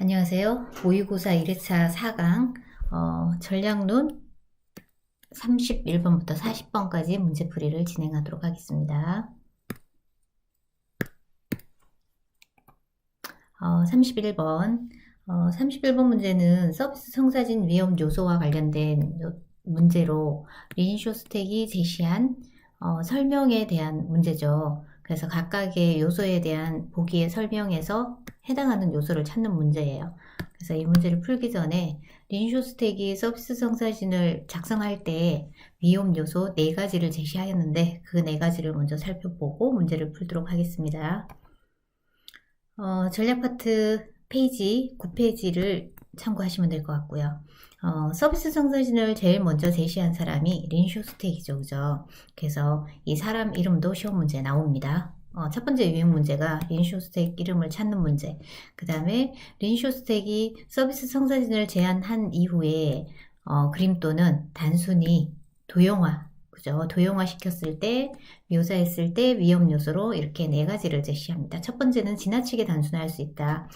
안녕하세요. 모의고사 1회차 4강 전략론 31번부터 40번까지 문제풀이를 진행하도록 하겠습니다. 31번 31번 문제는 서비스 청사진 위험 요소와 관련된 문제로 린쇼스택이 제시한 설명에 대한 문제죠. 그래서 각각의 요소에 대한 보기의 설명에서 해당하는 요소를 찾는 문제예요. 그래서 이 문제를 풀기 전에 린쇼스택이 서비스 청사진을 작성할 때 위험 요소 4가지를 제시하였는데 그 4가지를 먼저 살펴보고 문제를 풀도록 하겠습니다. 전략 파트 페이지 9페이지를 참고하시면 될 것 같고요. 서비스 청사진을 제일 먼저 제시한 사람이 린쇼스택이죠. 그죠? 그래서 이 사람 이름도 시험 문제에 나옵니다. 첫 번째 유형 문제가 린쇼스택 이름을 찾는 문제. 그 다음에 린쇼스택이 서비스 청사진을 제안한 이후에 그림 또는 단순히 도형화, 그죠? 도형화 시켰을 때, 묘사했을 때 위험 요소로 이렇게 4가지를 제시합니다. 첫 번째는 지나치게 단순화할 수 있다.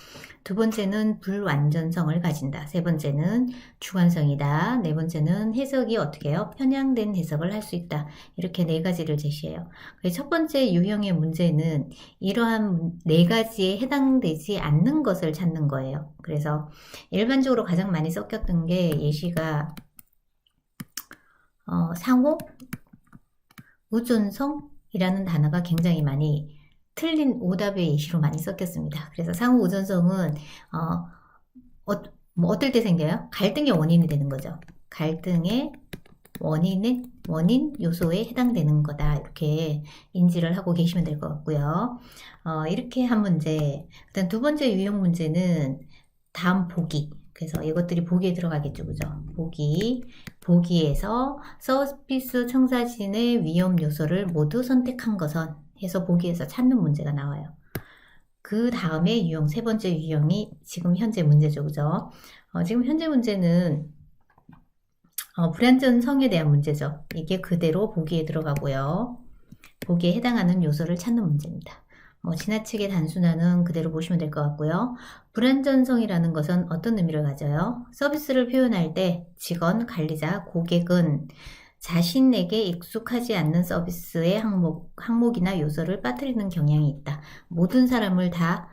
두 번째는 불완전성을 가진다. 세 번째는 주관성이다. 네 번째는 해석이 어떻게 해요? 편향된 해석을 할 수 있다. 이렇게 4가지를 제시해요. 첫 번째 유형의 문제는 이러한 4가지에 해당되지 않는 것을 찾는 거예요. 그래서 일반적으로 가장 많이 섞였던 게 예시가 상호, 우존성이라는 단어가 굉장히 많이 틀린 오답의 예시로 많이 섞였습니다. 그래서 상호 우존성은 뭐 어떨 때 생겨요? 갈등의 원인이 되는 거죠. 갈등의 원인 요소에 해당되는 거다. 이렇게 인지를 하고 계시면 될 것 같고요. 이렇게 한 문제. 그다음 두 번째 유형 문제는 다음 보기. 그래서 이것들이 보기에 들어가겠죠. 그죠? 보기에서 서비스 청사진의 위험 요소를 모두 선택한 것은 해서 보기에서 찾는 문제가 나와요. 그 다음에 유형, 세 번째 유형이 지금 현재 문제죠. 그죠? 지금 현재 문제는 불완전성에 대한 문제죠. 이게 그대로 보기에 들어가고요. 보기에 해당하는 요소를 찾는 문제입니다. 지나치게 단순화는 그대로 보시면 될 것 같고요. 불완전성이라는 것은 어떤 의미를 가져요? 서비스를 표현할 때 직원, 관리자, 고객은 자신에게 익숙하지 않는 서비스의 항목이나 요소를 빠뜨리는 경향이 있다. 모든 사람을 다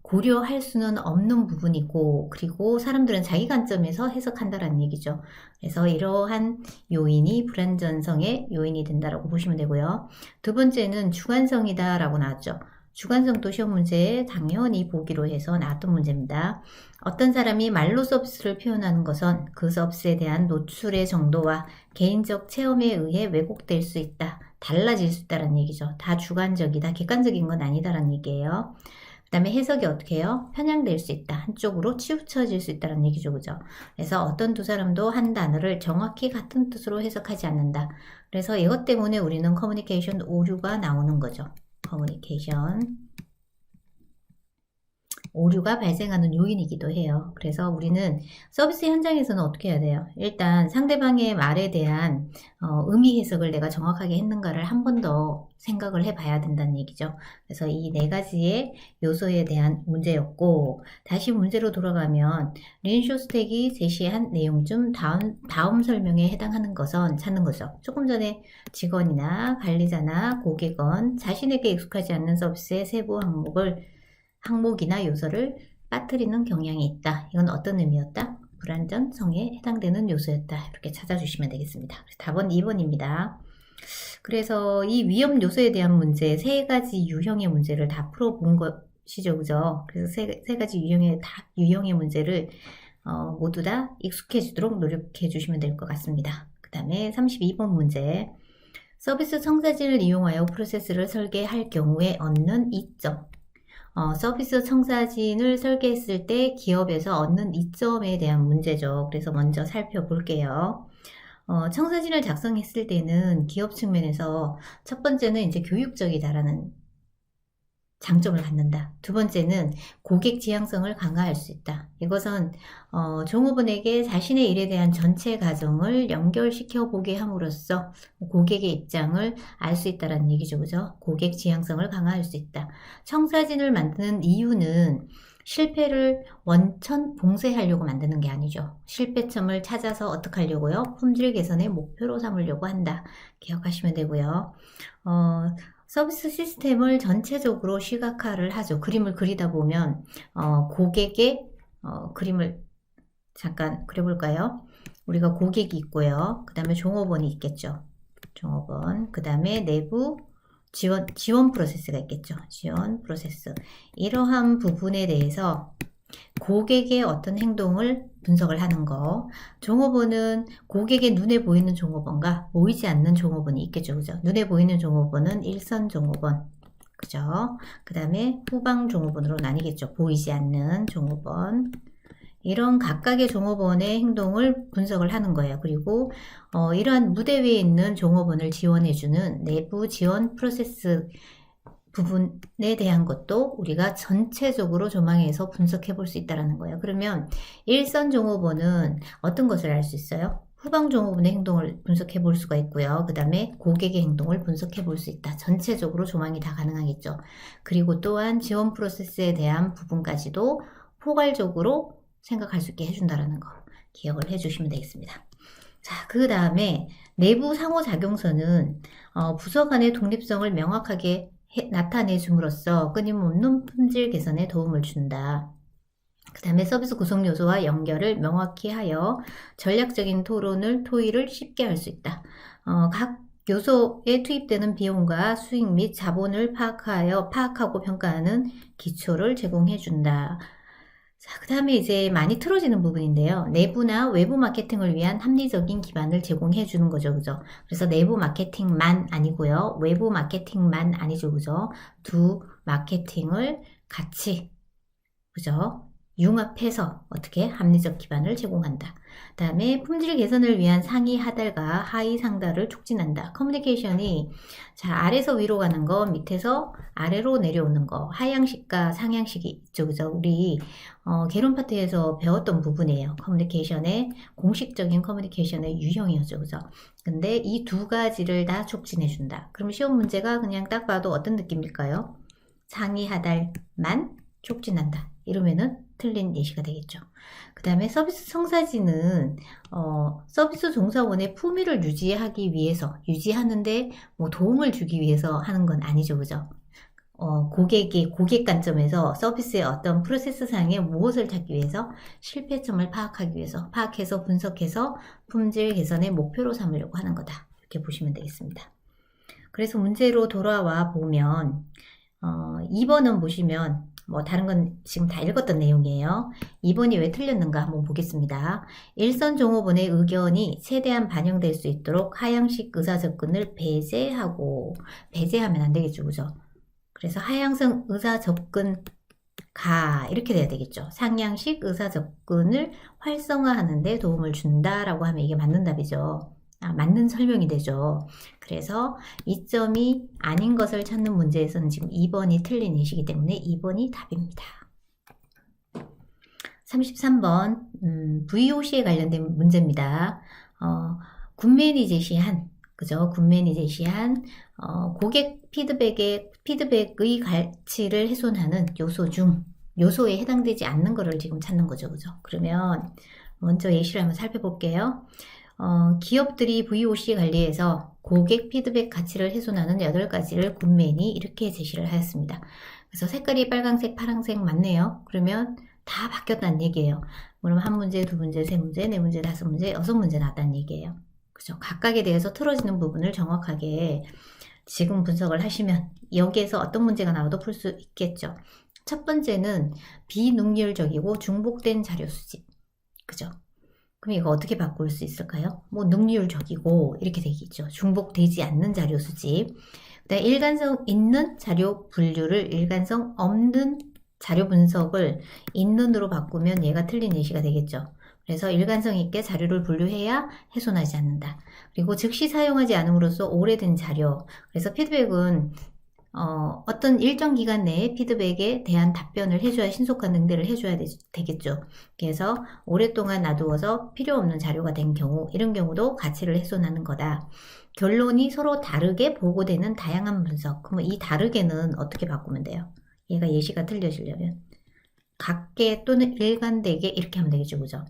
고려할 수는 없는 부분이고, 그리고 사람들은 자기 관점에서 해석한다라는 얘기죠. 그래서 이러한 요인이 불완전성의 요인이 된다라고 보시면 되고요. 두 번째는 주관성이다 라고 나왔죠. 주관성도 시험 문제에 당연히 보기로 해서 나왔던 문제입니다. 어떤 사람이 말로 서비스를 표현하는 것은 그 서비스에 대한 노출의 정도와 개인적 체험에 의해 왜곡될 수 있다. 달라질 수 있다는 얘기죠. 다 주관적이다. 객관적인 건 아니다라는 얘기예요. 그 다음에 해석이 어떻게 해요? 편향될 수 있다. 한쪽으로 치우쳐질 수 있다는 얘기죠. 그죠? 그래서 어떤 두 사람도 한 단어를 정확히 같은 뜻으로 해석하지 않는다. 그래서 이것 때문에 우리는 커뮤니케이션 오류가 나오는 거죠. 커뮤니케이션 오류가 발생하는 요인이기도 해요. 그래서 우리는 서비스 현장에서는 어떻게 해야 돼요? 일단 상대방의 말에 대한 의미 해석을 내가 정확하게 했는가를 한 번 더 생각을 해봐야 된다는 얘기죠. 그래서 이 4가지의 요소에 대한 문제였고, 다시 문제로 돌아가면 린쇼스택이 제시한 내용 중 다음 설명에 해당하는 것은 찾는 거죠. 조금 전에 직원이나 관리자나 고객은 자신에게 익숙하지 않는 서비스의 세부 항목이나 요소를 빠뜨리는 경향이 있다. 이건 어떤 의미였다? 불완전성에 해당되는 요소였다. 이렇게 찾아주시면 되겠습니다. 답은 2번입니다. 그래서 이 위험 요소에 대한 문제, 3가지 유형의 문제를 다 풀어본 것이죠. 그죠? 그래서 세 가지 유형의 문제를 모두 다 익숙해지도록 노력해 주시면 될 것 같습니다. 그 다음에 32번 문제. 서비스 청사진을 이용하여 프로세스를 설계할 경우에 얻는 이점. 서비스 청사진을 설계했을 때 기업에서 얻는 이점에 대한 문제죠. 그래서 먼저 살펴볼게요. 청사진을 작성했을 때는 기업 측면에서 첫 번째는 이제 교육적이다라는 장점을 갖는다. 두 번째는 고객 지향성을 강화할 수 있다. 이것은 종업원에게 자신의 일에 대한 전체 과정을 연결시켜 보게 함으로써 고객의 입장을 알 수 있다는 얘기죠. 그죠? 고객 지향성을 강화할 수 있다. 청사진을 만드는 이유는 실패를 원천 봉쇄하려고 만드는 게 아니죠. 실패점을 찾아서 어떻게 하려고요? 품질 개선의 목표로 삼으려고 한다. 기억하시면 되고요. 서비스 시스템을 전체적으로 시각화를 하죠. 그림을 그리다 보면 고객의 그림을 잠깐 그려볼까요? 우리가 고객이 있고요. 그 다음에 종업원이 있겠죠. 종업원, 그 다음에 내부 지원 프로세스가 있겠죠. 지원 프로세스. 이러한 부분에 대해서 고객의 어떤 행동을 분석을 하는 거. 종업원은 고객의 눈에 보이는 종업원과 보이지 않는 종업원이 있겠죠. 그죠? 눈에 보이는 종업원은 일선 종업원. 그죠? 그 다음에 후방 종업원으로 나뉘겠죠. 보이지 않는 종업원. 이런 각각의 종업원의 행동을 분석을 하는 거예요. 그리고 이러한 무대 위에 있는 종업원을 지원해주는 내부 지원 프로세스 부분에 대한 것도 우리가 전체적으로 조망해서 분석해 볼 수 있다는 거예요. 그러면 일선 종업원은 어떤 것을 알 수 있어요? 후방 종업원의 행동을 분석해 볼 수가 있고요. 그 다음에 고객의 행동을 분석해 볼 수 있다. 전체적으로 조망이 다 가능하겠죠. 그리고 또한 지원 프로세스에 대한 부분까지도 포괄적으로 생각할 수 있게 해준다는 거 기억을 해주시면 되겠습니다. 자, 그 다음에 내부 상호작용서는 부서 간의 독립성을 명확하게 나타내줌으로써 끊임없는 품질 개선에 도움을 준다. 그 다음에 서비스 구성 요소와 연결을 명확히 하여 전략적인 토의를 쉽게 할 수 있다. 각 요소에 투입되는 비용과 수익 및 자본을 파악하고 평가하는 기초를 제공해 준다. 자, 그 다음에 이제 많이 틀어지는 부분인데요. 내부나 외부 마케팅을 위한 합리적인 기반을 제공해 주는 거죠. 그죠? 그래서 내부 마케팅만 아니고요. 외부 마케팅만 아니죠. 그죠? 두 마케팅을 같이, 그죠? 융합해서 어떻게 합리적 기반을 제공한다. 그 다음에 품질 개선을 위한 상위 하달과 하위 상달을 촉진한다. 커뮤니케이션이 자, 아래서 위로 가는 거, 밑에서 아래로 내려오는 거, 하향식과 상향식이 있죠. 그죠? 우리 개론 파트에서 배웠던 부분이에요. 커뮤니케이션의 공식적인 커뮤니케이션의 유형이었죠. 그죠? 근데 이 두 가지를 다 촉진해 준다. 그럼 시험 문제가 그냥 딱 봐도 어떤 느낌일까요? 상위 하달만 촉진한다. 이러면은 틀린 예시가 되겠죠. 그 다음에 서비스 청사진은 서비스 종사원의 품위를 유지하는데 뭐 도움을 주기 위해서 하는 건 아니죠. 그죠? 고객 관점에서 서비스의 어떤 프로세스상에 무엇을 찾기 위해서 실패점을 파악하기 위해서 파악해서 분석해서 품질 개선의 목표로 삼으려고 하는 거다. 이렇게 보시면 되겠습니다. 그래서 문제로 돌아와 보면 2번은 보시면 뭐 다른 건 지금 다 읽었던 내용이에요. 2번이 왜 틀렸는가 한번 보겠습니다. 일선 종업원의 의견이 최대한 반영될 수 있도록 하향식 의사 접근을 배제하면 안 되겠죠. 그죠? 그래서 하향성 의사 접근 이렇게 돼야 되겠죠. 상향식 의사 접근을 활성화하는 데 도움을 준다라고 하면 이게 맞는 답이죠. 맞는 설명이 되죠. 그래서 이점이 아닌 것을 찾는 문제에서는 지금 2번이 틀린 예시이기 때문에 2번이 답입니다. 33번 VOC에 관련된 문제입니다. 굿맨이 제시한 고객 피드백의 가치를 훼손하는 요소에 해당되지 않는 것을 지금 찾는 거죠. 그죠? 그러면 먼저 예시를 한번 살펴볼게요. 기업들이 VOC 관리에서 고객 피드백 가치를 훼손하는 8가지를 굿맨이 이렇게 제시를 하였습니다. 그래서 색깔이 빨간색, 파란색 맞네요. 그러면 다 바뀌었다는 얘기예요. 그럼 한 문제, 두 문제, 세 문제, 네 문제, 다섯 문제, 6문제 나왔다는 얘기예요. 그죠? 각각에 대해서 틀어지는 부분을 정확하게 지금 분석을 하시면 여기에서 어떤 문제가 나와도 풀 수 있겠죠. 첫 번째는 비능률적이고 중복된 자료 수집. 그죠? 그럼 이거 어떻게 바꿀 수 있을까요? 뭐 능률적이고 이렇게 되겠죠. 중복되지 않는 자료 수집. 그다음에 일관성 있는 자료 분류를 일관성 없는 자료 분석을 있는으로 바꾸면 얘가 틀린 예시가 되겠죠. 그래서 일관성 있게 자료를 분류해야 훼손하지 않는다. 그리고 즉시 사용하지 않음으로써 오래된 자료. 그래서 피드백은 어떤 일정 기간 내에 피드백에 대한 답변을 해줘야 신속한 응대를 해줘야 되겠죠. 그래서 오랫동안 놔두어서 필요 없는 자료가 된 경우, 이런 경우도 가치를 훼손하는 거다. 결론이 서로 다르게 보고되는 다양한 분석. 그러면 이 다르게는 어떻게 바꾸면 돼요? 얘가 예시가 틀려지려면 같게 또는 일관되게 이렇게 하면 되겠죠. 그죠?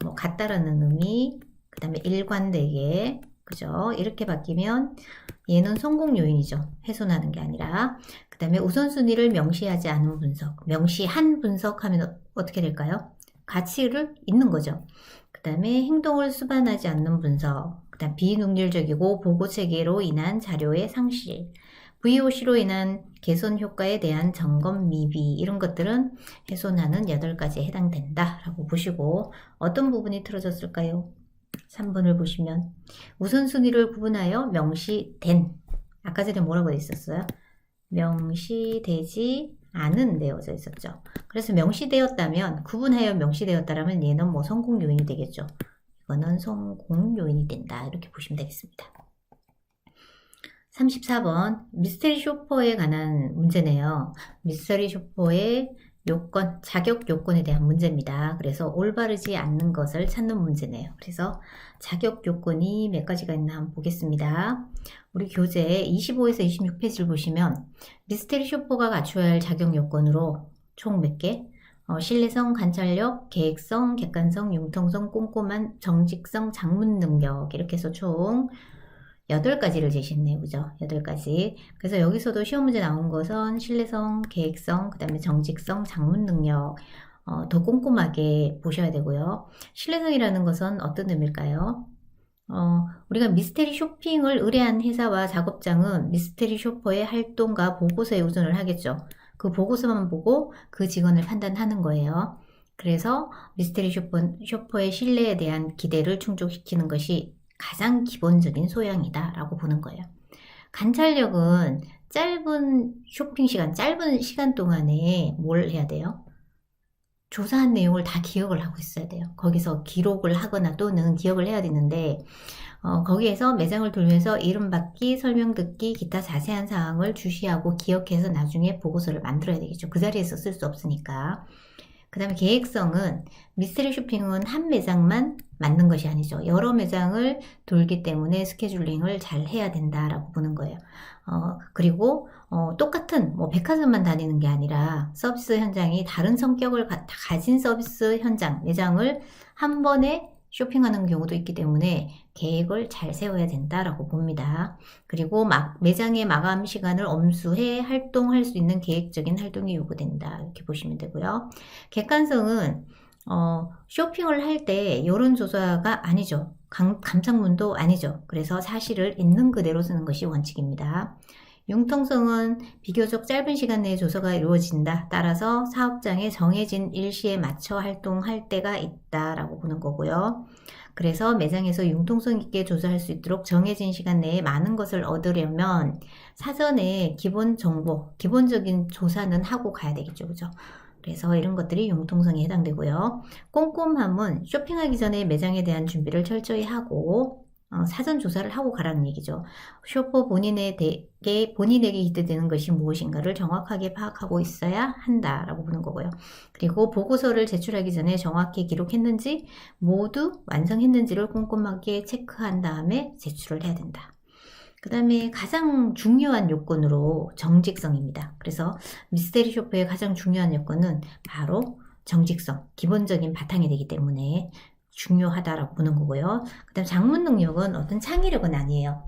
뭐 같다라는 의미, 그 다음에 일관되게, 그죠? 이렇게 바뀌면 얘는 성공 요인이죠. 훼손하는 게 아니라. 그 다음에 우선순위를 명시하지 않은 분석. 명시한 분석하면 어떻게 될까요? 가치를 잇는 거죠. 그 다음에 행동을 수반하지 않는 분석. 그 다음 비능률적이고 보고 체계로 인한 자료의 상실. VOC로 인한 개선 효과에 대한 점검 미비, 이런 것들은 훼손하는 8가지에 해당된다 라고 보시고, 어떤 부분이 틀어졌을까요? 3번을 보시면 우선순위를 구분하여 명시된, 아까 전에 뭐라고 했었어요? 명시되지 않은 되어져 있었죠. 그래서 명시되었다면, 구분하여 명시되었다라면 얘는 뭐 성공 요인이 되겠죠. 이거는 성공 요인이 된다, 이렇게 보시면 되겠습니다. 34번 미스테리 쇼퍼에 관한 문제네요. 미스테리 쇼퍼의 요건, 자격 요건에 대한 문제입니다. 그래서 올바르지 않는 것을 찾는 문제네요. 그래서 자격 요건이 몇 가지가 있나 한번 보겠습니다. 우리 교재 25에서 26페이지를 보시면 미스테리 쇼퍼가 갖춰야 할 자격 요건으로 총 몇 개? 신뢰성, 관찰력, 계획성, 객관성, 융통성, 꼼꼼한, 정직성, 작문 능력, 이렇게 해서 총 8가지를 제시했네요. 그죠? 8가지. 그래서 여기서도 시험 문제 나온 것은 신뢰성, 계획성, 그 다음에 정직성, 작문 능력, 더 꼼꼼하게 보셔야 되고요. 신뢰성이라는 것은 어떤 의미일까요? 우리가 미스테리 쇼핑을 의뢰한 회사와 작업장은 미스테리 쇼퍼의 활동과 보고서에 의존을 하겠죠. 그 보고서만 보고 그 직원을 판단하는 거예요. 그래서 미스테리 쇼퍼의 신뢰에 대한 기대를 충족시키는 것이 가장 기본적인 소양이다 라고 보는 거예요. 관찰력은 짧은 쇼핑 시간, 짧은 시간 동안에 뭘 해야 돼요? 조사한 내용을 다 기억을 하고 있어야 돼요. 거기서 기록을 하거나 또는 기억을 해야 되는데, 거기에서 매장을 돌면서 이름 받기, 설명 듣기, 기타 자세한 사항을 주시하고 기억해서 나중에 보고서를 만들어야 되겠죠. 그 자리에서 쓸 수 없으니까. 그 다음에 계획성은 미스테리 쇼핑은 한 매장만 맞는 것이 아니죠. 여러 매장을 돌기 때문에 스케줄링을 잘 해야 된다라고 보는 거예요. 그리고 똑같은 뭐 백화점만 다니는 게 아니라 서비스 현장이 다른 성격을 가진 서비스 현장, 매장을 한 번에 쇼핑하는 경우도 있기 때문에 계획을 잘 세워야 된다라고 봅니다. 그리고 매장의 마감 시간을 엄수해 활동할 수 있는 계획적인 활동이 요구된다, 이렇게 보시면 되고요. 객관성은 쇼핑을 할 때 여론조사가 아니죠. 감상문도 아니죠. 그래서 사실을 있는 그대로 쓰는 것이 원칙입니다. 융통성은 비교적 짧은 시간 내에 조사가 이루어진다. 따라서 사업장에 정해진 일시에 맞춰 활동할 때가 있다라고 보는 거고요. 그래서 매장에서 융통성 있게 조사할 수 있도록 정해진 시간 내에 많은 것을 얻으려면 사전에 기본 정보, 기본적인 조사는 하고 가야 되겠죠. 그죠? 그래서 이런 것들이 융통성에 해당되고요. 꼼꼼함은 쇼핑하기 전에 매장에 대한 준비를 철저히 하고 사전 조사를 하고 가라는 얘기죠. 쇼퍼 본인에게 기대되는 것이 무엇인가를 정확하게 파악하고 있어야 한다라고 보는 거고요. 그리고 보고서를 제출하기 전에 정확히 기록했는지 모두 완성했는지를 꼼꼼하게 체크한 다음에 제출을 해야 된다. 그 다음에 가장 중요한 요건으로 정직성입니다. 그래서 미스테리 쇼퍼의 가장 중요한 요건은 바로 정직성, 기본적인 바탕이 되기 때문에 중요하다라고 보는 거고요. 그 다음 작문 능력은 어떤 창의력은 아니에요.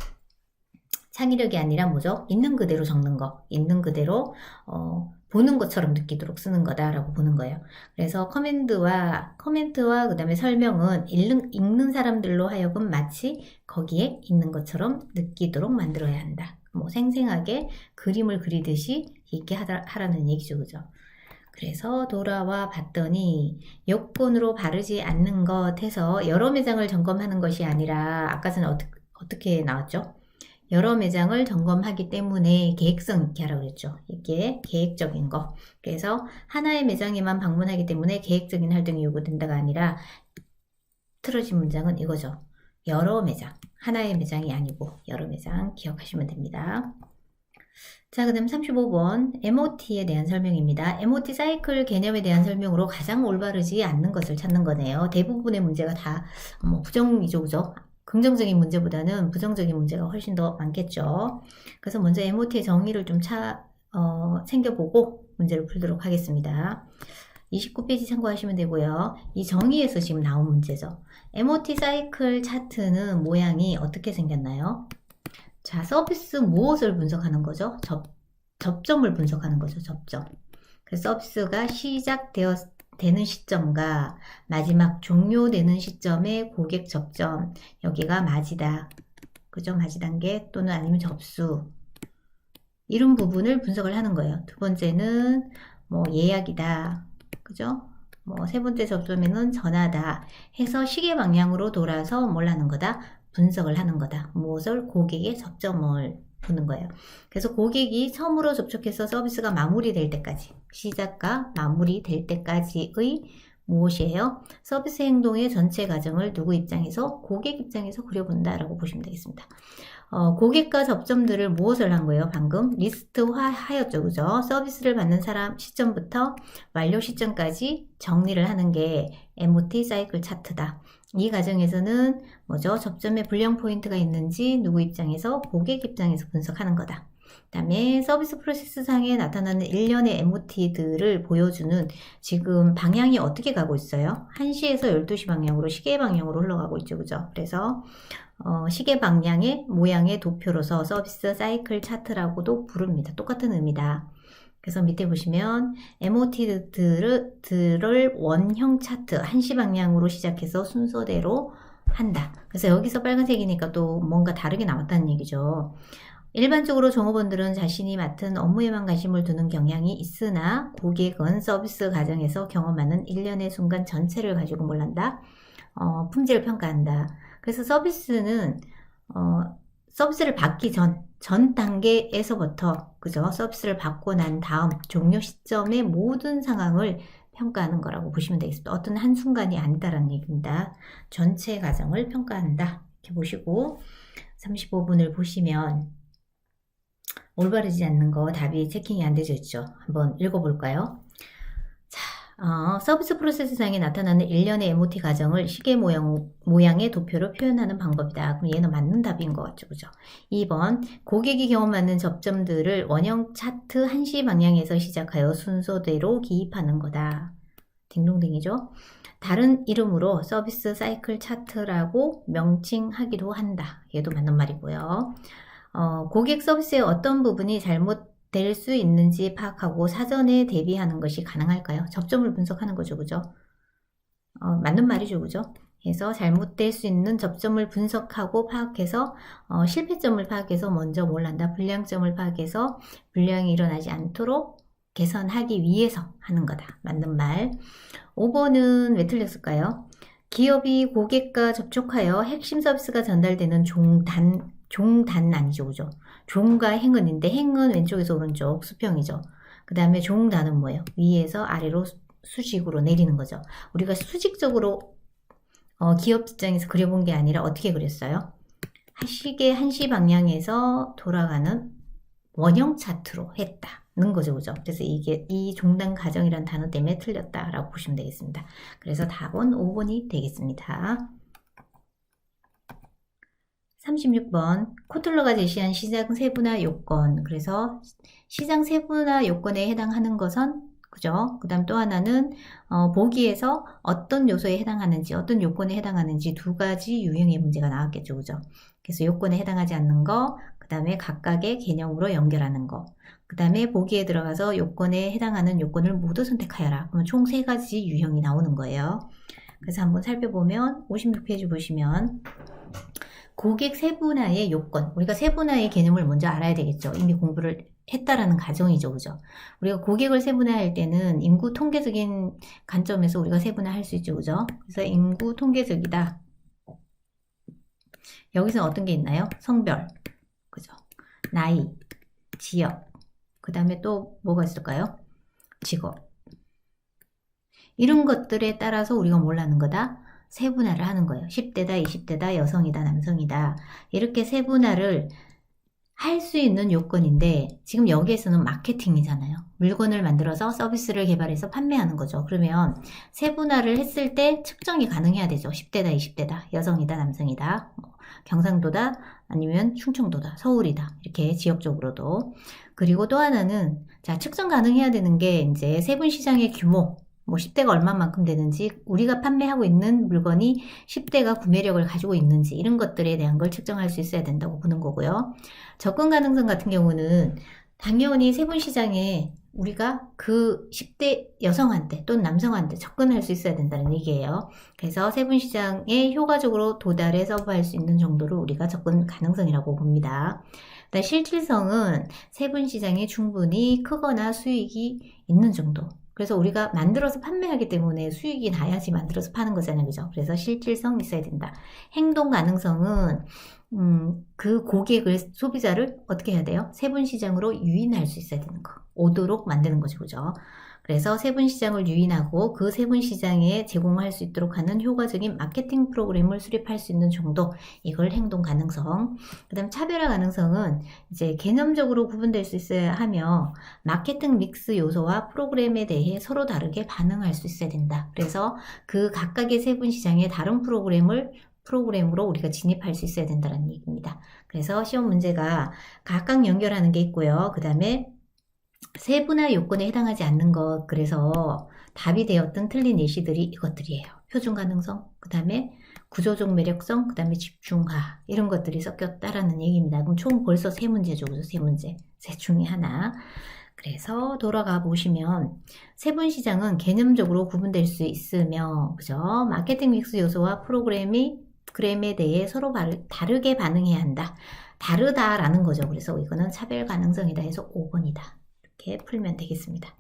창의력이 아니라 뭐죠? 있는 그대로 적는 거, 있는 그대로 보는 것처럼 느끼도록 쓰는 거다라고 보는 거예요. 그래서 코멘트와 그 다음에 설명은 읽는 사람들로 하여금 마치 거기에 있는 것처럼 느끼도록 만들어야 한다. 뭐 생생하게 그림을 그리듯이 있게 하라는 얘기죠. 그죠? 그래서 돌아와 봤더니 요건으로 바르지 않는 것 해서 여러 매장을 점검하는 것이 아니라 아까 전에 어떻게 나왔죠? 여러 매장을 점검하기 때문에 계획성 있게 하라고 그랬죠. 이게 계획적인 거. 그래서 하나의 매장에만 방문하기 때문에 계획적인 활동이 요구된다가 아니라 틀어진 문장은 이거죠. 여러 매장. 하나의 매장이 아니고 여러 매장 기억하시면 됩니다. 자, 그 다음 35번 MOT에 대한 설명입니다. MOT 사이클 개념에 대한 설명으로 가장 올바르지 않는 것을 찾는 거네요. 대부분의 문제가 다 부정이죠, 그죠? 긍정적인 문제보다는 부정적인 문제가 훨씬 더 많겠죠. 그래서 먼저 MOT의 정의를 좀 챙겨보고 문제를 풀도록 하겠습니다. 29페이지 참고하시면 되고요. 이 정의에서 지금 나온 문제죠. MOT 사이클 차트는 모양이 어떻게 생겼나요? 자, 서비스 무엇을 분석하는 거죠? 접점을 분석하는 거죠. 접점. 그래서 서비스가 시작되는 시점과 마지막 종료되는 시점의 고객 접점, 여기가 맞이다. 그죠? 맞이 단계 또는 아니면 접수. 이런 부분을 분석을 하는 거예요. 두 번째는 뭐 예약이다. 그죠? 뭐 세 번째 접점에는 전화다. 해서 시계 방향으로 돌아서 뭘 하는 거다? 분석을 하는 거다. 무엇을? 고객의 접점을 보는 거예요. 그래서 고객이 처음으로 접촉해서 서비스가 마무리될 때까지, 시작과 마무리될 때까지의 무엇이에요? 서비스 행동의 전체 과정을 누구 입장에서? 고객 입장에서 그려본다라고 보시면 되겠습니다. 고객과 접점들을 무엇을 한 거예요? 방금 리스트화 하였죠. 그죠? 서비스를 받는 사람 시점부터 완료 시점까지 정리를 하는 게 MOT 사이클 차트다. 이 과정에서는 뭐죠? 접점에 불량 포인트가 있는지 누구 입장에서? 고객 입장에서 분석하는 거다. 그 다음에 서비스 프로세스 상에 나타나는 일련의 MOT들을 보여주는 지금 방향이 어떻게 가고 있어요? 1시에서 12시 방향으로 시계 방향으로 흘러가고 있죠. 그죠? 그래서 시계 방향의 모양의 도표로서 서비스 사이클 차트라고도 부릅니다. 똑같은 의미다. 그래서 밑에 보시면 MOT들을 원형 차트 1시 방향으로 시작해서 순서대로 한다. 그래서 여기서 빨간색이니까 또 뭔가 다르게 나왔다는 얘기죠. 일반적으로 종업원들은 자신이 맡은 업무에만 관심을 두는 경향이 있으나 고객은 서비스 과정에서 경험하는 일련의 순간 전체를 가지고 뭘 한다? 품질을 평가한다. 그래서 서비스는 서비스를 받기 전 단계에서부터 그죠? 서비스를 받고 난 다음 종료 시점의 모든 상황을 평가하는 거라고 보시면 되겠습니다. 어떤 한순간이 아니다라는 얘기입니다. 전체 과정을 평가한다. 이렇게 보시고 35분을 보시면 올바르지 않는 거 답이 체킹이 안 되져 있죠. 한번 읽어볼까요? 자, 서비스 프로세스상에 나타나는 일련의 MOT 과정을 시계 모양의 도표로 표현하는 방법이다. 그럼 얘는 맞는 답인 것 같죠. 그죠? 2번, 고객이 경험하는 접점들을 원형 차트 1시 방향에서 시작하여 순서대로 기입하는 거다. 딩동댕이죠? 다른 이름으로 서비스 사이클 차트라고 명칭하기도 한다. 얘도 맞는 말이고요. 고객 서비스의 어떤 부분이 잘못될 수 있는지 파악하고 사전에 대비하는 것이 가능할까요? 접점을 분석하는 거죠. 그죠? 맞는 말이죠. 그죠? 그래서 잘못될 수 있는 접점을 분석하고 파악해서 실패점을 파악해서 먼저 뭘 한다? 불량점을 파악해서 불량이 일어나지 않도록 개선하기 위해서 하는 거다. 맞는 말. 5번은 왜 틀렸을까요? 기업이 고객과 접촉하여 핵심 서비스가 전달되는 종단 아니죠. 그죠? 종과 행은인데 행은 왼쪽에서 오른쪽 수평이죠. 그 다음에 종단은 뭐예요? 위에서 아래로 수직으로 내리는 거죠. 우리가 수직적으로 기업 입장에서 그려본 게 아니라 어떻게 그렸어요? 시계 1시 방향에서 돌아가는 원형 차트로 했다는 거죠. 그죠? 그래서 이게 이 종단 과정이라는 단어 때문에 틀렸다라고 보시면 되겠습니다. 그래서 답은 5번이 되겠습니다. 36번 코틀러가 제시한 시장 세분화 요건. 그래서 시장 세분화 요건에 해당하는 것은 그죠? 그 다음 또 하나는 보기에서 어떤 요소에 해당하는지 어떤 요건에 해당하는지 두 가지 유형의 문제가 나왔겠죠. 그죠? 그래서 요건에 해당하지 않는 거, 그 다음에 각각의 개념으로 연결하는 거, 그 다음에 보기에 들어가서 요건에 해당하는 요건을 모두 선택하여라. 그러면 총 3가지 유형이 나오는 거예요. 그래서 한번 살펴보면 56페이지 보시면 고객 세분화의 요건, 우리가 세분화의 개념을 먼저 알아야 되겠죠. 이미 공부를 했다라는 가정이죠. 그죠? 우리가 고객을 세분화할 때는 인구 통계적인 관점에서 우리가 세분화할 수 있죠. 그죠? 그래서 인구 통계적이다. 여기서 어떤 게 있나요? 성별, 그죠? 나이, 지역, 그 다음에 또 뭐가 있을까요? 직업. 이런 것들에 따라서 우리가 뭘 하는 거다? 세분화를 하는 거예요. 10대다, 20대다, 여성이다, 남성이다. 이렇게 세분화를 할 수 있는 요건인데 지금 여기에서는 마케팅이잖아요. 물건을 만들어서 서비스를 개발해서 판매하는 거죠. 그러면 세분화를 했을 때 측정이 가능해야 되죠. 10대다, 20대다, 여성이다, 남성이다, 경상도다, 아니면 충청도다, 서울이다. 이렇게 지역적으로도. 그리고 또 하나는 자 측정 가능해야 되는 게 이제 세분 시장의 규모, 뭐 10대가 얼마만큼 되는지, 우리가 판매하고 있는 물건이 10대가 구매력을 가지고 있는지, 이런 것들에 대한 걸 측정할 수 있어야 된다고 보는 거고요. 접근 가능성 같은 경우는 당연히 세분시장에 우리가 그 10대 여성한테 또는 남성한테 접근할 수 있어야 된다는 얘기예요. 그래서 세분시장에 효과적으로 도달해 서브할 수 있는 정도를 우리가 접근 가능성이라고 봅니다. 실질성은 세분시장에 충분히 크거나 수익이 있는 정도. 그래서 우리가 만들어서 판매하기 때문에 수익이 나야지 만들어서 파는 거잖아요. 그죠? 그래서 실질성 있어야 된다. 행동 가능성은 그 고객을, 소비자를 어떻게 해야 돼요? 세분시장으로 유인할 수 있어야 되는 거. 오도록 만드는 거죠. 그죠? 그래서 세분시장을 유인하고 그 세분시장에 제공할 수 있도록 하는 효과적인 마케팅 프로그램을 수립할 수 있는 정도, 이걸 행동 가능성. 그 다음 차별화 가능성은 이제 개념적으로 구분될 수 있어야 하며 마케팅 믹스 요소와 프로그램에 대해 서로 다르게 반응할 수 있어야 된다. 그래서 그 각각의 세분시장에 다른 프로그램으로 우리가 진입할 수 있어야 된다는 얘기입니다. 그래서 시험 문제가 각각 연결하는 게 있고요. 그 다음에 세분화 요건에 해당하지 않는 것, 그래서 답이 되었던 틀린 예시들이 이것들이에요. 표준 가능성, 그 다음에 구조적 매력성, 그 다음에 집중화, 이런 것들이 섞였다라는 얘기입니다. 그럼 총 벌써 3문제죠. 그죠? 3문제. 셋 중에 하나. 그래서 돌아가 보시면 세분시장은 개념적으로 구분될 수 있으며, 그죠? 마케팅 믹스 요소와 프로그램에 대해 서로 다르게 반응해야 한다. 다르다라는 거죠. 그래서 이거는 차별 가능성이다 해서 5번이다. 이렇게 풀면 되겠습니다.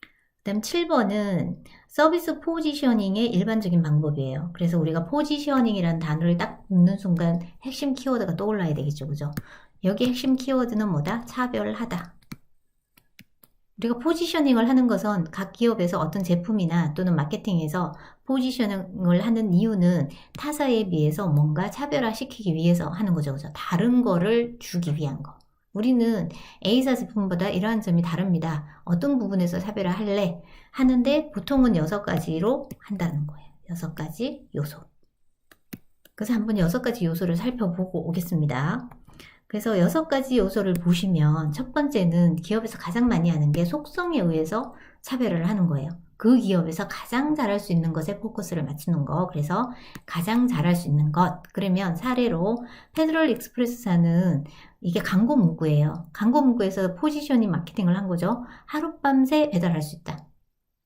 그 다음 7번은 서비스 포지셔닝의 일반적인 방법이에요. 그래서 우리가 포지셔닝이라는 단어를 딱 듣는 순간 핵심 키워드가 떠올라야 되겠죠. 그죠? 여기 핵심 키워드는 뭐다? 차별하다. 우리가 포지셔닝을 하는 것은 각 기업에서 어떤 제품이나 또는 마케팅에서 포지셔닝을 하는 이유는 타사에 비해서 뭔가 차별화시키기 위해서 하는 거죠. 그죠? 다른 거를 주기 위한 거. 우리는 A사 제품보다 이러한 점이 다릅니다. 어떤 부분에서 차별화 할래? 하는데 보통은 6가지로 한다는 거예요. 6가지 요소. 그래서 한번 6가지 요소를 살펴보고 오겠습니다. 그래서 6가지 요소를 보시면 첫 번째는 기업에서 가장 많이 하는 게 속성에 의해서 차별을 하는 거예요. 그 기업에서 가장 잘할 수 있는 것에 포커스를 맞추는 거. 그래서 가장 잘할 수 있는 것. 그러면 사례로 페더럴 익스프레스사는 이게 광고 문구예요. 광고 문구에서 포지셔닝 마케팅을 한 거죠. 하룻밤새 배달할 수 있다.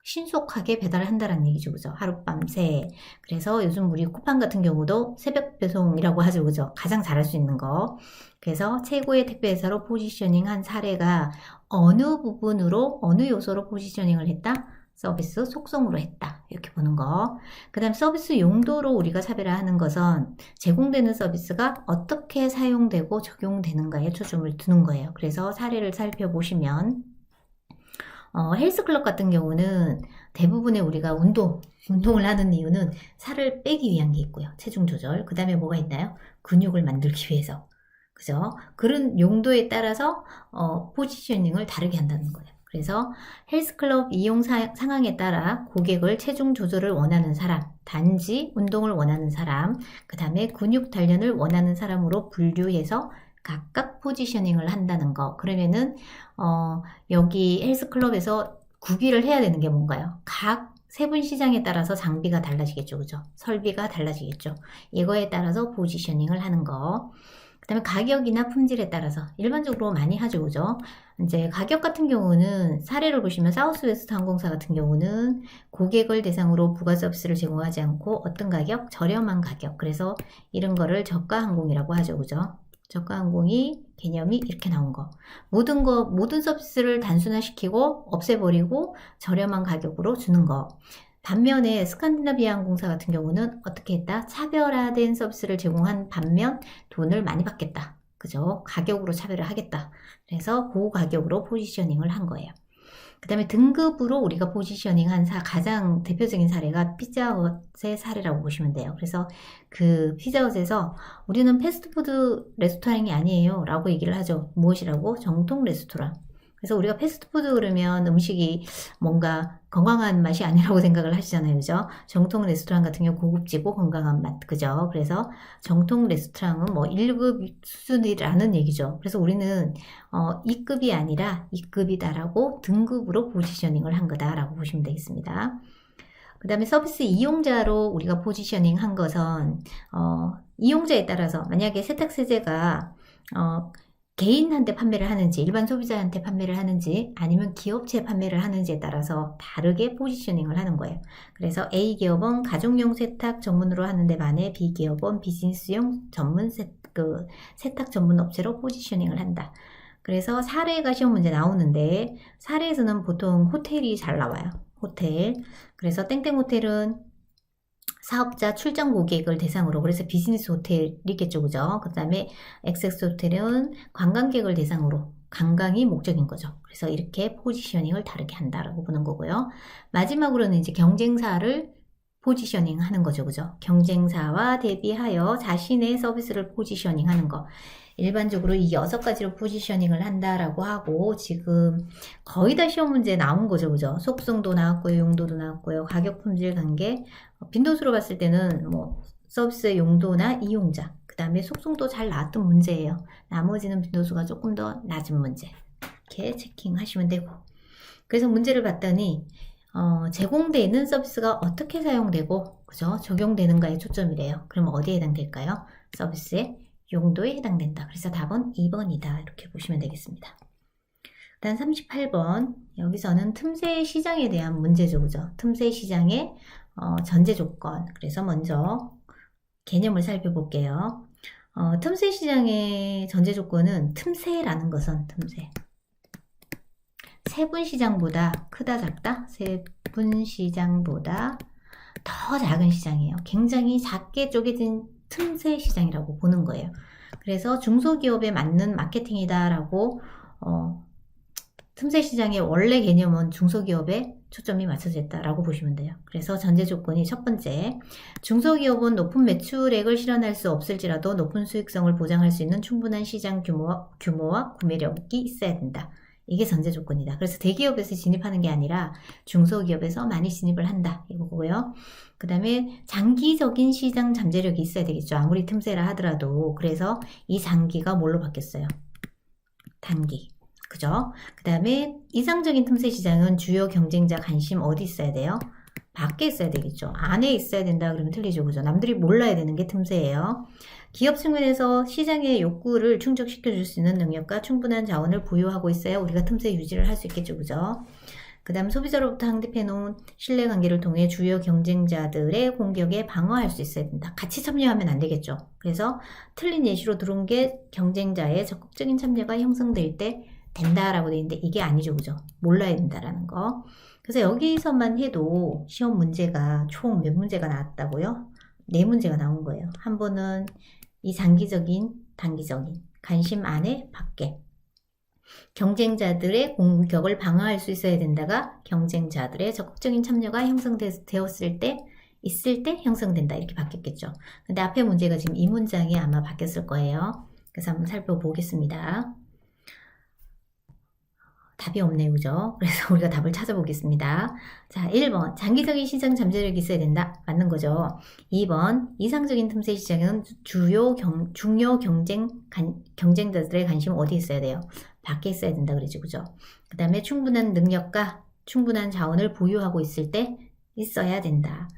신속하게 배달을 한다는 얘기죠. 그죠? 하룻밤새. 그래서 요즘 우리 쿠팡 같은 경우도 새벽 배송이라고 하죠. 그죠? 가장 잘할 수 있는 거. 그래서 최고의 택배회사로 포지셔닝 한 사례가 어느 부분으로, 어느 요소로 포지셔닝을 했다? 서비스 속성으로 했다. 이렇게 보는 거. 그 다음 서비스 용도로 우리가 차별화하는 것은 제공되는 서비스가 어떻게 사용되고 적용되는가에 초점을 두는 거예요. 그래서 사례를 살펴보시면 헬스클럽 같은 경우는 대부분의 우리가 운동을 하는 이유는 살을 빼기 위한 게 있고요. 체중 조절. 그 다음에 뭐가 있나요? 근육을 만들기 위해서. 그죠? 그런 용도에 따라서 포지셔닝을 다르게 한다는 거예요. 그래서 헬스클럽 이용 상황에 따라 고객을 체중 조절을 원하는 사람, 단지 운동을 원하는 사람, 그 다음에 근육 단련을 원하는 사람으로 분류해서 각각 포지셔닝을 한다는 거. 그러면은 여기 헬스클럽에서 구비를 해야 되는 게 뭔가요? 각 세분시장에 따라서 장비가 달라지겠죠. 그죠? 설비가 달라지겠죠. 이거에 따라서 포지셔닝을 하는 거. 그 다음에 가격이나 품질에 따라서 일반적으로 많이 하죠. 그죠? 이제 가격 같은 경우는 사례를 보시면 사우스웨스트 항공사 같은 경우는 고객을 대상으로 부가 서비스를 제공하지 않고 어떤 가격? 저렴한 가격. 그래서 이런 거를 저가 항공이라고 하죠. 그죠? 저가 항공이 개념이 이렇게 나온 거. 모든 서비스를 단순화시키고 없애버리고 저렴한 가격으로 주는 거. 반면에 스칸디나비아 항공사 같은 경우는 어떻게 했다? 차별화된 서비스를 제공한 반면 돈을 많이 받겠다. 그죠? 가격으로 차별을 하겠다. 그래서 고가격으로 포지셔닝을 한 거예요. 그 다음에 등급으로 우리가 포지셔닝한 가장 대표적인 사례가 피자헛의 사례라고 보시면 돼요. 그래서 그 피자헛에서 우리는 패스트푸드 레스토랑이 아니에요 라고 얘기를 하죠. 무엇이라고? 정통 레스토랑. 그래서 우리가 패스트푸드 그러면 음식이 뭔가 건강한 맛이 아니라고 생각을 하시잖아요. 그죠? 정통 레스토랑 같은 경우 고급지고 건강한 맛. 그죠? 그래서 정통 레스토랑은 뭐 1급 수준이라는 얘기죠. 그래서 우리는 2급이 아니라 2급이다라고 등급으로 포지셔닝을 한 거다라고 보시면 되겠습니다. 그 다음에 서비스 이용자로 우리가 포지셔닝 한 것은 이용자에 따라서 만약에 세탁세제가 개인한테 판매를 하는지 일반 소비자한테 판매를 하는지 아니면 기업체에 판매를 하는지에 따라서 다르게 포지셔닝을 하는 거예요. 그래서 A기업은 가정용 세탁 전문으로 하는데 반해 B기업은 비즈니스용 전문 세탁 전문 업체로 포지셔닝을 한다. 그래서 사례가 시험 문제 나오는데 사례에서는 보통 호텔이 잘 나와요. 호텔. 그래서 땡땡 호텔은 사업자 출장 고객을 대상으로, 그래서 비즈니스 호텔이겠죠, 그죠? 그 다음에 XX 호텔은 관광객을 대상으로, 관광이 목적인 거죠. 그래서 이렇게 포지셔닝을 다르게 한다라고 보는 거고요. 마지막으로는 이제 경쟁사를 포지셔닝 하는 거죠, 그죠? 경쟁사와 대비하여 자신의 서비스를 포지셔닝 하는 거. 일반적으로 이 6가지로 포지셔닝을 한다라고 하고, 지금 거의 다 시험 문제 나온 거죠, 그죠? 속성도 나왔고요, 용도도 나왔고요, 가격 품질 관계, 빈도수로 봤을 때는 뭐 서비스의 용도나 이용자, 그 다음에 속성도 잘 나왔던 문제예요. 나머지는 빈도수가 조금 더 낮은 문제. 이렇게 체킹하시면 되고. 그래서 문제를 봤더니 제공되는 서비스가 어떻게 사용되고, 그죠? 적용되는가에 초점이래요. 그럼 어디에 해당될까요? 서비스의 용도에 해당된다. 그래서 답은 2번이다. 이렇게 보시면 되겠습니다. 일단 38번. 여기서는 틈새 시장에 대한 문제죠. 그죠? 틈새 시장의 전제 조건. 그래서 먼저 개념을 살펴볼게요. 틈새 시장의 전제 조건은 틈새라는 것은 틈새. 세분 시장보다 크다 작다? 세분 시장보다 더 작은 시장이에요. 굉장히 작게 쪼개진 틈새 시장이라고 보는 거예요. 그래서 중소기업에 맞는 마케팅이다라고 틈새 시장의 원래 개념은 중소기업에 초점이 맞춰져 있다라고 보시면 돼요. 그래서 전제 조건이 첫 번째, 중소기업은 높은 매출액을 실현할 수 없을지라도 높은 수익성을 보장할 수 있는 충분한 시장 규모와 구매력이 있어야 된다. 이게 전제 조건이다. 그래서 대기업에서 진입하는 게 아니라 중소기업에서 많이 진입을 한다. 이거고요. 그 다음에 장기적인 시장 잠재력이 있어야 되겠죠. 아무리 틈새라 하더라도. 그래서 이 장기가 뭘로 바뀌었어요? 단기. 그죠? 그 다음에 이상적인 틈새 시장은 주요 경쟁자 관심 어디 있어야 돼요? 밖에 있어야 되겠죠. 안에 있어야 된다 그러면 틀리죠. 그죠? 남들이 몰라야 되는 게 틈새예요. 기업 측면에서 시장의 욕구를 충족시켜줄 수 있는 능력과 충분한 자원을 보유하고 있어야 우리가 틈새 유지를 할 수 있겠죠. 그죠? 그 다음 소비자로부터 확립해놓은 신뢰관계를 통해 주요 경쟁자들의 공격에 방어할 수 있어야 된다. 같이 참여하면 안 되겠죠. 그래서 틀린 예시로 들어온 게 경쟁자의 적극적인 참여가 형성될 때 된다라고 되어 있는데 이게 아니죠. 그죠? 몰라야 된다라는 거. 그래서 여기서만 해도 시험 문제가 총 몇 문제가 나왔다고요? 4문제가 나온 거예요. 한 번은 이 장기적인, 단기적인, 관심 안에, 밖에. 경쟁자들의 공격을 방어할 수 있어야 된다가 경쟁자들의 적극적인 참여가 형성되었을 때, 있을 때 형성된다. 이렇게 바뀌었겠죠. 근데 앞에 문제가 지금 이 문장이 아마 바뀌었을 거예요. 그래서 한번 살펴보겠습니다. 답이 없네요. 그죠? 그래서 우리가 답을 찾아보겠습니다. 자, 1번. 장기적인 시장 잠재력이 있어야 된다. 맞는 거죠. 2번. 이상적인 틈새 시장은 중요 경쟁자들의 관심 어디 있어야 돼요? 밖에 있어야 된다. 그러죠. 그죠? 그 다음에 충분한 능력과 충분한 자원을 보유하고 있을 때 있어야 된다.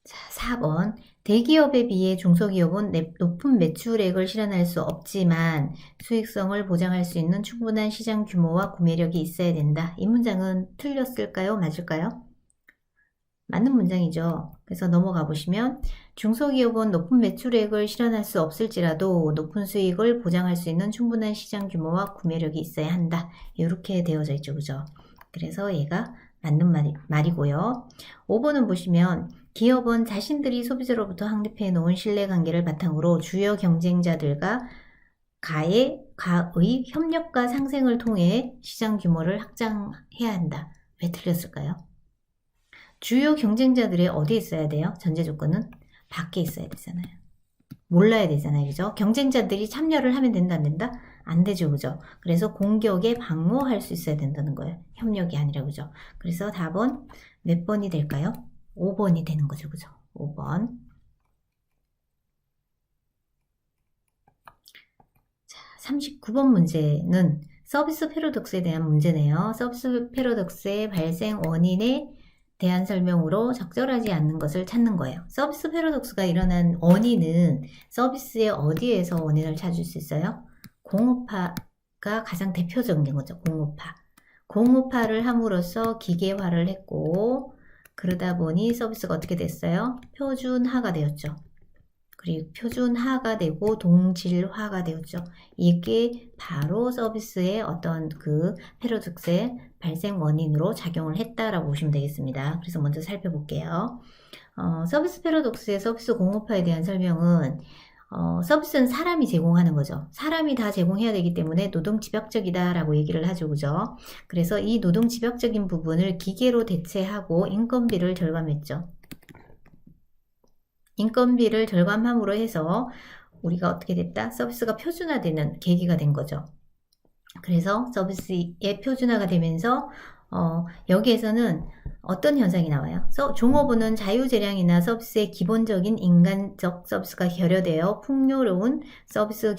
자, 4번. 대기업에 비해 중소기업은 높은 매출액을 실현할 수 없지만 수익성을 보장할 수 있는 충분한 시장 규모와 구매력이 있어야 된다. 이 문장은 틀렸을까요? 맞을까요? 맞는 문장이죠. 그래서 넘어가 보시면 중소기업은 높은 매출액을 실현할 수 없을지라도 높은 수익을 보장할 수 있는 충분한 시장 규모와 구매력이 있어야 한다. 이렇게 되어져 있죠. 그죠? 그래서 얘가 맞는 말이고요. 5번은 보시면 기업은 자신들이 소비자로부터 확립해 놓은 신뢰관계를 바탕으로 주요 경쟁자들과 가의 협력과 상생을 통해 시장 규모를 확장해야 한다. 왜 틀렸을까요? 주요 경쟁자들이 어디에 있어야 돼요? 전제 조건은 밖에 있어야 되잖아요. 몰라야 되잖아요. 그죠? 경쟁자들이 참여를 하면 된다, 안 된다? 안 되죠, 그죠? 그래서 공격에 방어할 수 있어야 된다는 거예요. 협력이 아니라, 그죠? 그래서 답은 몇 번이 될까요? 5번이 되는 거죠, 그죠? 5번. 자, 39번 문제는 서비스 패러독스에 대한 문제네요. 서비스 패러독스의 발생 원인에 대한 설명으로 적절하지 않는 것을 찾는 거예요. 서비스 패러독스가 일어난 원인은 서비스의 어디에서 원인을 찾을 수 있어요? 공업화가 가장 대표적인 거죠. 공업화. 공업화를 함으로써 기계화를 했고, 그러다 보니 서비스가 어떻게 됐어요? 표준화가 되었죠. 그리고 표준화가 되고 동질화가 되었죠. 이게 바로 서비스의 어떤 그 패러독스의 발생 원인으로 작용을 했다라고 보시면 되겠습니다. 그래서 먼저 살펴볼게요. 서비스 패러독스의 서비스 공업화에 대한 설명은 서비스는 사람이 제공하는 거죠. 사람이 다 제공해야 되기 때문에 노동 집약적이다라고 얘기를 하죠. 그죠? 그래서 이 노동 집약적인 부분을 기계로 대체하고 인건비를 절감했죠. 인건비를 절감함으로 해서 우리가 어떻게 됐다? 서비스가 표준화되는 계기가 된 거죠. 그래서 서비스의 표준화가 되면서 여기에서는 어떤 현상이 나와요? 종업원은 자유재량이나 서비스의 기본적인 인간적 서비스가 결여되어 풍요로운 서비스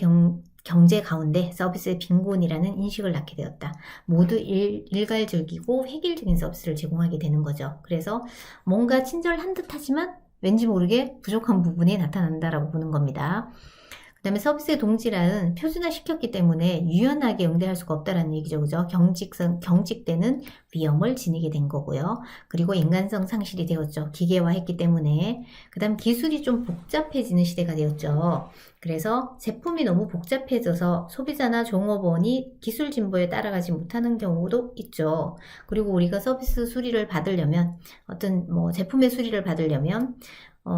경제 가운데 서비스의 빈곤이라는 인식을 낳게 되었다. 모두 일괄적이고 획일적인 서비스를 제공하게 되는 거죠. 그래서 뭔가 친절한 듯 하지만 왠지 모르게 부족한 부분이 나타난다라고 보는 겁니다. 그 다음에 서비스의 동질화는 표준화시켰기 때문에 유연하게 응대할 수가 없다라는 얘기죠. 그죠? 경직되는 위험을 지니게 된 거고요. 그리고 인간성 상실이 되었죠. 기계화했기 때문에. 그 다음 기술이 좀 복잡해지는 시대가 되었죠. 그래서 제품이 너무 복잡해져서 소비자나 종업원이 기술 진보에 따라가지 못하는 경우도 있죠. 그리고 우리가 서비스 수리를 받으려면 어떤 제품의 수리를 받으려면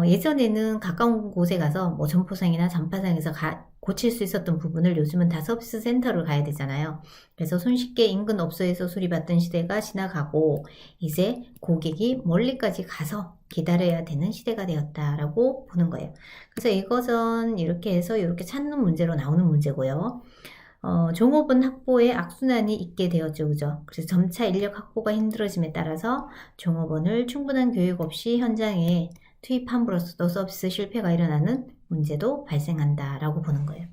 예전에는 가까운 곳에 가서 점포상이나 전파상에서 고칠 수 있었던 부분을 요즘은 다 서비스 센터를 가야 되잖아요. 그래서 손쉽게 인근 업소에서 수리받던 시대가 지나가고 이제 고객이 멀리까지 가서 기다려야 되는 시대가 되었다라고 보는 거예요. 그래서 이것은 이렇게 해서 이렇게 찾는 문제로 나오는 문제고요. 종업원 확보에 악순환이 있게 되었죠. 그죠? 그래서 점차 인력 확보가 힘들어짐에 따라서 종업원을 충분한 교육 없이 현장에 투입함으로써도 서비스 실패가 일어나는 문제도 발생한다라고 보는 거예요.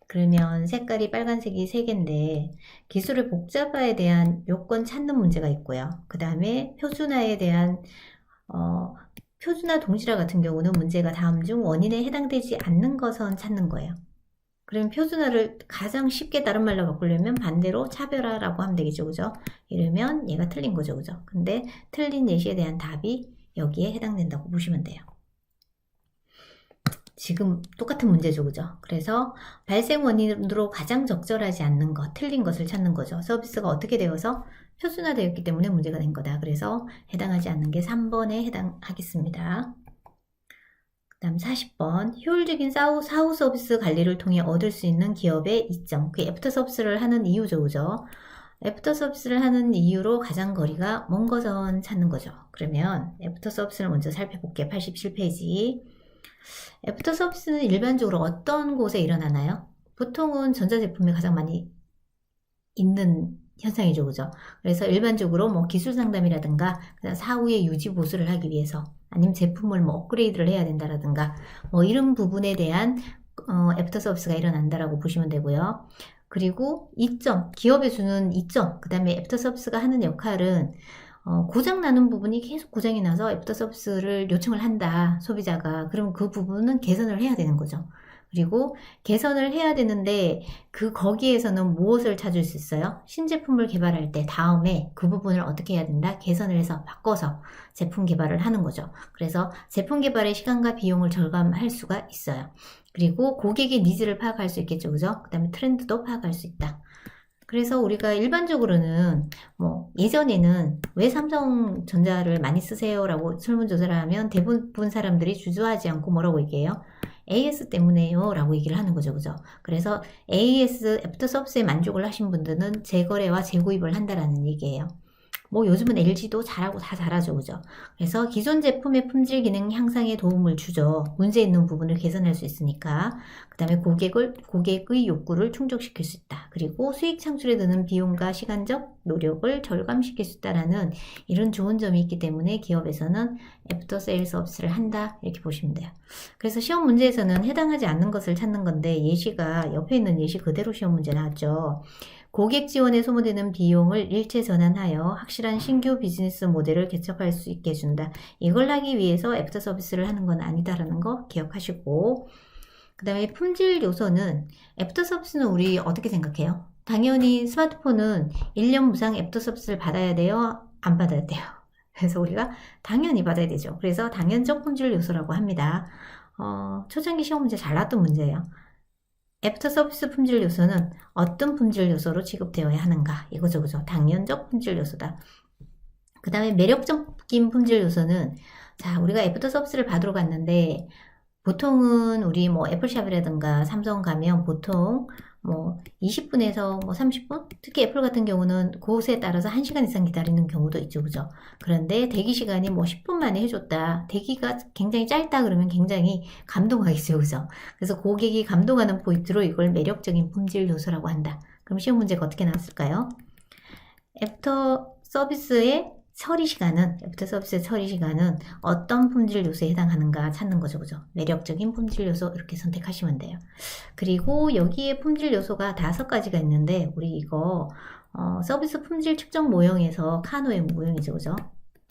그러면 색깔이 빨간색이 3개인데 기술의 복잡화에 대한 요건 찾는 문제가 있고요. 그 다음에 표준화에 대한 표준화 동질화 같은 경우는 문제가 다음 중 원인에 해당되지 않는 것은 찾는 거예요. 그러면 표준화를 가장 쉽게 다른 말로 바꾸려면 반대로 차별화라고 하면 되겠죠. 그죠? 이러면 얘가 틀린 거죠. 그죠? 근데 틀린 예시에 대한 답이 여기에 해당된다고 보시면 돼요. 지금 똑같은 문제죠. 그죠? 그래서 발생 원인으로 가장 적절하지 않는 것, 틀린 것을 찾는 거죠. 서비스가 어떻게 되어서 표준화되었기 때문에 문제가 된 거다. 그래서 해당하지 않는 게 3번에 해당하겠습니다. 그 다음 40번 효율적인 사후 서비스 관리를 통해 얻을 수 있는 기업의 이점, 그 애프터 서비스를 하는 이유죠. 그죠? 애프터 서비스를 하는 이유로 가장 거리가 먼 것은 찾는 거죠. 그러면 애프터 서비스를 먼저 살펴볼게요. 87페이지. 애프터 서비스는 일반적으로 어떤 곳에 일어나나요? 보통은 전자제품에 가장 많이 있는 현상이죠. 그죠? 그래서 일반적으로 기술 상담이라든가 사후에 유지 보수를 하기 위해서 아니면 제품을 업그레이드를 해야 된다라든가 이런 부분에 대한 애프터 서비스가 일어난다라고 보시면 되고요. 그리고 이점, 기업에 주는 이점, 그 다음에 애프터 서비스가 하는 역할은 고장 나는 부분이 계속 고장이 나서 애프터 서비스를 요청을 한다, 소비자가. 그럼 그 부분은 개선을 해야 되는 거죠. 그리고 개선을 해야 되는데 거기에서는 무엇을 찾을 수 있어요? 신제품을 개발할 때 다음에 그 부분을 어떻게 해야 된다? 개선을 해서 바꿔서 제품 개발을 하는 거죠. 그래서 제품 개발의 시간과 비용을 절감할 수가 있어요. 그리고 고객의 니즈를 파악할 수 있겠죠. 그죠? 그 다음에 트렌드도 파악할 수 있다. 그래서 우리가 일반적으로는 예전에는 왜 삼성전자를 많이 쓰세요? 라고 설문조사를 하면 대부분 사람들이 주저하지 않고 뭐라고 얘기해요? AS 때문에요 라고 얘기를 하는 거죠. 그죠? 그래서 AS 애프터 서비스에 만족을 하신 분들은 재거래와 재구입을 한다라는 얘기예요. 뭐 요즘은 LG도 잘하고 다 잘하죠. 그죠? 그래서 기존 제품의 품질 기능 향상에 도움을 주죠. 문제 있는 부분을 개선할 수 있으니까. 그 다음에 고객의 욕구를 충족시킬 수 있다. 그리고 수익 창출에 드는 비용과 시간적 노력을 절감시킬 수 있다라는 이런 좋은 점이 있기 때문에 기업에서는 애프터 세일 서비스를 한다. 이렇게 보시면 돼요. 그래서 시험 문제에서는 해당하지 않는 것을 찾는 건데 예시가 옆에 있는 예시 그대로 시험 문제 나왔죠. 고객 지원에 소모되는 비용을 일체 전환하여 확실한 신규 비즈니스 모델을 개척할 수 있게 해준다. 이걸 하기 위해서 애프터 서비스를 하는 건 아니다라는 거 기억하시고, 그 다음에 품질 요소는 애프터 서비스는 우리 어떻게 생각해요? 당연히 스마트폰은 1년 무상 애프터 서비스를 받아야 돼요? 안 받아야 돼요? 그래서 우리가 당연히 받아야 되죠. 그래서 당연적 품질 요소라고 합니다. 초창기 시험 문제 잘 나왔던 문제예요. 애프터 서비스 품질 요소는 어떤 품질 요소로 취급되어야 하는가? 이거죠, 그죠? 당연적 품질 요소다. 그 다음에 매력적인 품질 요소는, 자, 우리가 애프터 서비스를 받으러 갔는데, 보통은 우리 뭐 애플샵이라든가 삼성 가면 보통 뭐 20분에서 뭐 30분? 특히 애플 같은 경우는 곳에 따라서 1시간 이상 기다리는 경우도 있죠. 그죠? 그런데 대기 시간이 뭐 10분 만에 해줬다. 대기가 굉장히 짧다 그러면 굉장히 감동하겠죠. 그죠? 그래서 고객이 감동하는 포인트로 이걸 매력적인 품질 요소라고 한다. 그럼 시험 문제가 어떻게 나왔을까요? 애프터 서비스의 처리 시간은, 애프터 서비스의 처리 시간은 어떤 품질 요소에 해당하는가 찾는 거죠. 그죠? 매력적인 품질 요소 이렇게 선택하시면 돼요. 그리고 여기에 품질 요소가 5가지가 있는데, 우리 이거, 서비스 품질 측정 모형에서 카노의 모형이죠. 그죠?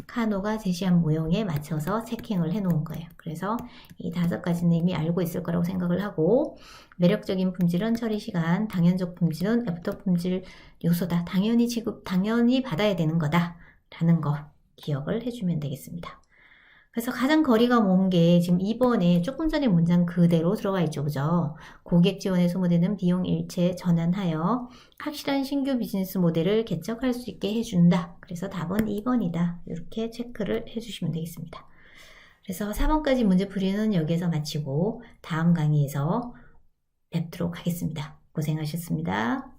카노가 제시한 모형에 맞춰서 체킹을 해 놓은 거예요. 그래서 이 5가지는 이미 알고 있을 거라고 생각을 하고, 매력적인 품질은 처리 시간, 당연적 품질은 애프터 품질 요소다. 당연히 받아야 되는 거다. 라는 거 기억을 해주면 되겠습니다. 그래서 가장 거리가 먼 게 지금 2번에 조금 전에 문장 그대로 들어가 있죠. 그죠? 고객 지원에 소모되는 비용 일체 전환하여 확실한 신규 비즈니스 모델을 개척할 수 있게 해준다. 그래서 답은 2번이다. 이렇게 체크를 해주시면 되겠습니다. 그래서 4번까지 문제풀이는 여기에서 마치고 다음 강의에서 뵙도록 하겠습니다. 고생하셨습니다.